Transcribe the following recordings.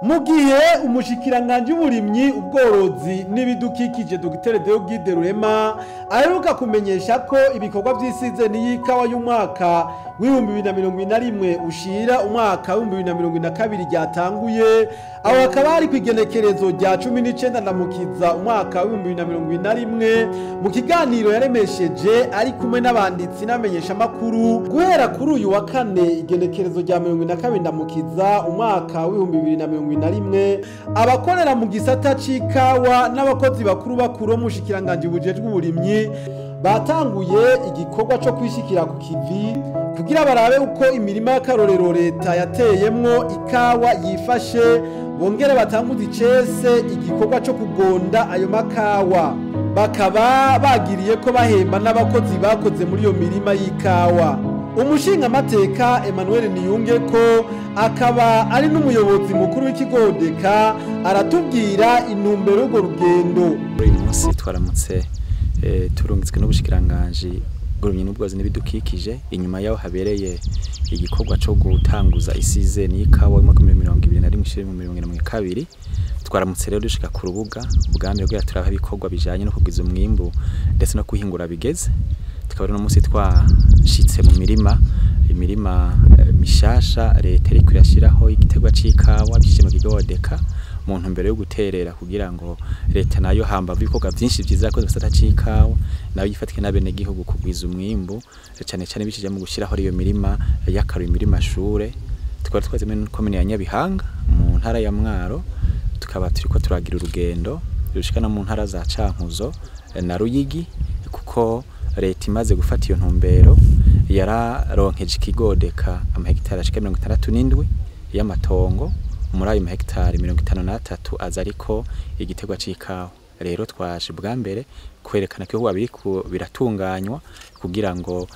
mu gihe umushikiranganje w'uburimyi ubworozi n'ibidukikije Dr Deogide Rurema aheruka kumenyesha ko ibikorwa vy'isizeni y'ikawa y'umwaka w'2021 ushira umwaka w'2022 ryatanguye aho akaba ari kwigenekerezo rya 19 ndamukiza umwaka w'2021 mu kiganiro yaremesheje ari kumwe n'abanditsi n'amenyesha makuru guhera kuri uyu wa kane igenekerezo rya 22 ndamukiza umwaka w'2021 abakorera mu gisata c'ikawa n'abakozi bakuru mushikiranganje bujejwe uburimyi batanguye igikorwa cyo kwishikira ku kivi kugira barabe uko imirima y'akarorero leta yateyemwo ikawa yifashe bongere batanguze icese igikorwa cyo kugonda ayo makawa bakaba bagiriye ko bahemba n'abakozi bakoze muri iyo mirima y'ikawa. Umushinga mateka Emmanuel Niyunge ko akaba ari n'umuyobozi mukuru w'ikigodeka aratubwira intumbero y'urwo rugendo. Uyu munsi twaramutse turungitswe n'ubushikiranganje bw'uburimyi n'ubworozi n'ibidukikije inyuma yaho habereye igikorwa cyo gutanguza isizeni y'ikawa mu 2021-2022 twaramutse rero dushika ku rubuga ubwambere bwo turaha ibikorwa bijanye no kugwiza umwimbu ndetse no kuhingura bigeze. Tukaba no munsi twashitse mu imirima mishasha leta iri kuyashiraho igitegwa c'ikawa bishije mu kigodeka mu ntumbero yo guterera kugira ngo leta nayo hamba ibikorwa byinshi byiza yakoze basata c'ikawa nayo yifatike n'abene gihugu kugwiza umwimbu cyane cyane bishije mu gushiraho iyo mirima y'akaru imirima shure. Tukaba twaze muri komine ya Nyabihanga mu ntara ya Mwaro tukaba turiko turagira urugendo rushikana mu ntara za Cankuzo na Ruyigi kuko leta imaze gufata iyo ntumbero yararonkeje ikigodeka amahegitari ashika 67 y'amatongo muri ayo mahegitari 53 aza ariko igitegwa c'ikawa. Rero twaje bwa mbere kwerekana ko wabiko biratunganywa kugira ngo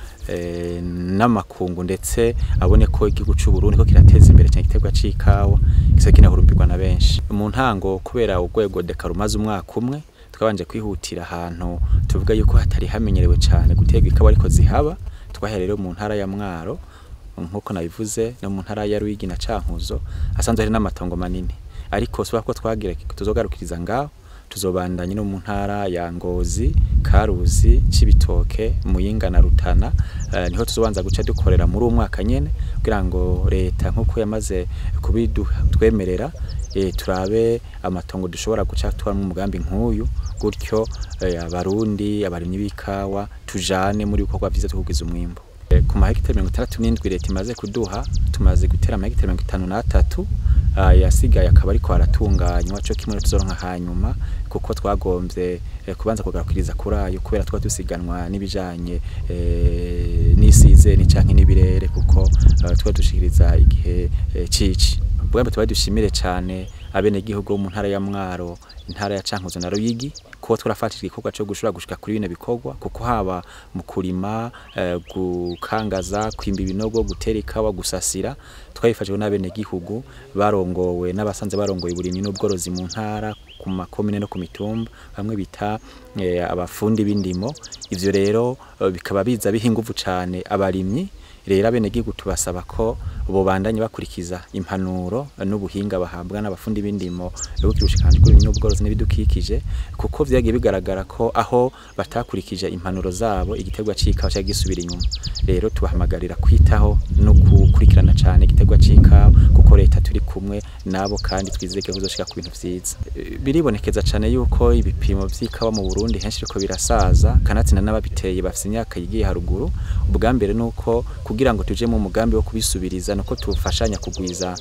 n'amakungu ndetse abone ko igihugu c'u Burundi ko kirateza imbere cyane igitegwa c'ikawa gisa kinahurumbirwa na benshi. Mu ntango kubera urwego deka rumaze umwaka umwe twabanje kwihutira ahantu tuvuga yuko hatari hamenyerewe cyane gutega ikawa ariko zihaba twaherero mu ntara ya Mwaro nkuko nabivuze no mu ntara ya Ruyigi na Cankuzo asanzwe ari n'amatongo manini ariko soba ko twagira tuzogarukiriza ngaho tuzobandanye no mu ntara ya Ngozi, Karuzi, Cibitoke, Muyinga na Rutana niho tuzobanza guca dukorera muri umwaka nyene kugira ngo leta nkuko yamaze kubidutwemerera turabe amatongo dushobora guca twara mu mugambi nk'uyu gutyo abarundi abarimyi b'ikawa tujane muri bikorwa byiza tukugwiza umwimbo. Ku mahegitari 67 leta imaze kuduha tumaze gutera amahegitari 53 yasigaye akaba ariko aratunganywa cyo kimwe tuzoronka hanyuma kuko twagombye kubanza kugarukiriza kurayo kubera twa dusiganwa n'ibijanye n'isize ni canke n'ibirere kuko twa dushikiriza igihe cici. Bwambe tubadushimire cyane abene gihugu mu ntara ya Mwaro intara ya Cankuzo na Ruyigi ko turafatira igikorwa cyo gushura gushika kuri bine bikorwa kuko haba mu kurima gukangaza kwimba ibinogo gutera ikawa gusasira twayifashijwe n'abene gihugu barongowe n'abasanze barongoye uburimyi n'ubworozi mu ntara ku makomine no ku mitumba bamwe bita abafundi b'indimo. Ivyo rero bikaba biza bihinguvu cyane abarimyi. Rero abene gihugu tubasaba ko bobandanye bakurikiza impanuro n'ubuhinga bahabwa n'abafundi b'indimo yo kirushikanje kuri n'ubworozi n'ibidukikije kuko vyagiye bigaragara ko aho batakurikije impanuro zabo igitegwa c'ikawa cyagisubira inyuma. Rero tubahamagarira kwitaho no gukurikirana cyane igitegwa c'ikawa kuko leta turi kumwe nabo kandi twizeke kuzoshika ku bintu vyiza. Biribonekeza cyane yuko ibipimo vy'ikawa mu Burundi henshi riko birasaza kanatsinda n'ababiteye bafite imyaka yigiye haruguru. Ubwa mbere nuko kugira ngo tuje mu mugambi wo kubisubiriza nuko tufashanya kugwiza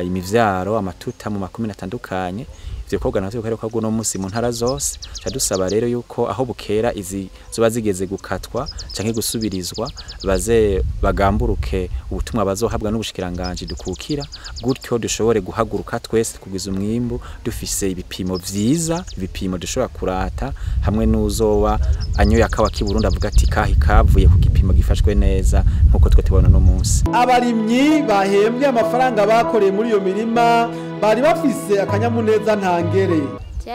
imivyaro amatuta mu makomine atandukanye. Ivyo koga natwe ko guno munsi mu ntara zose cyadusaba rero yuko aho bukera izi zoba zigeze gukatwa canke gusubirizwa baze bagamburuke ubutumwa bazohabwa n'ubushikiranganje dukukira gutyo dushobore guhaguruka twese kugwiza umwimbu dufise ibipimo vyiza ibipimo dushobora kurata hamwe n'uzoba anyo yakawa kiburundi avuga ati kahi kavuye ku gipimo gifashwe neza nkuko twe tubona no munsi. Abarimyi bahembwe amafaranga bakoreye muri iyo mirima bari bafise akanyamuneza ntangere.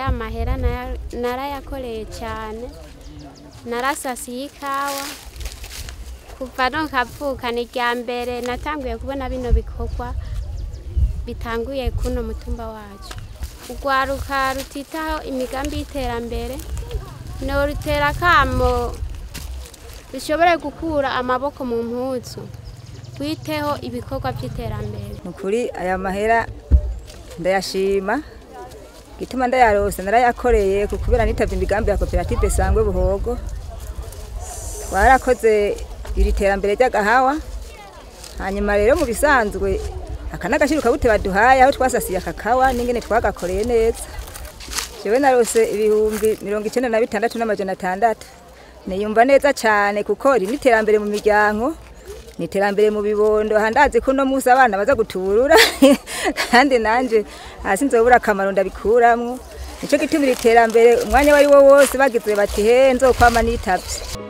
Amahera narayakoreye cyane narasasiye ikawa kuva no kavuka ni rya mbere natanguye kubona bino bikorwa bitanguye kuno mutumba wacu. Urwaruka rutitaho imigambi y'iterambere no rutera kamo rushobore gukura amaboko mu mpuzu twiteho ibikorwa by'iterambere. Nukuri aya mahera ndayashima gituma ndayarose narayakoreye kukubera nitavye imigambi ya koperative Sangwe Buhogo warakoze iri terambere ry'agahawa. Hanyuma rero mu bisanzwe akanagashyiruka bute baduhaye aho twasasiye akakawa n'ingene twagakoreye neza. Jewe narose ibihumbi 96,600 niyumva neza cyane kuko iri niterambere mu miryango niterambere mu bibondo handazi kuno musi abana baza guturura kandi nanje hasi nzobura akamaro ndabikuramwo. Nico gitumira iterambere umwanya wari wo wose bagize bati he nzokwama nitavye.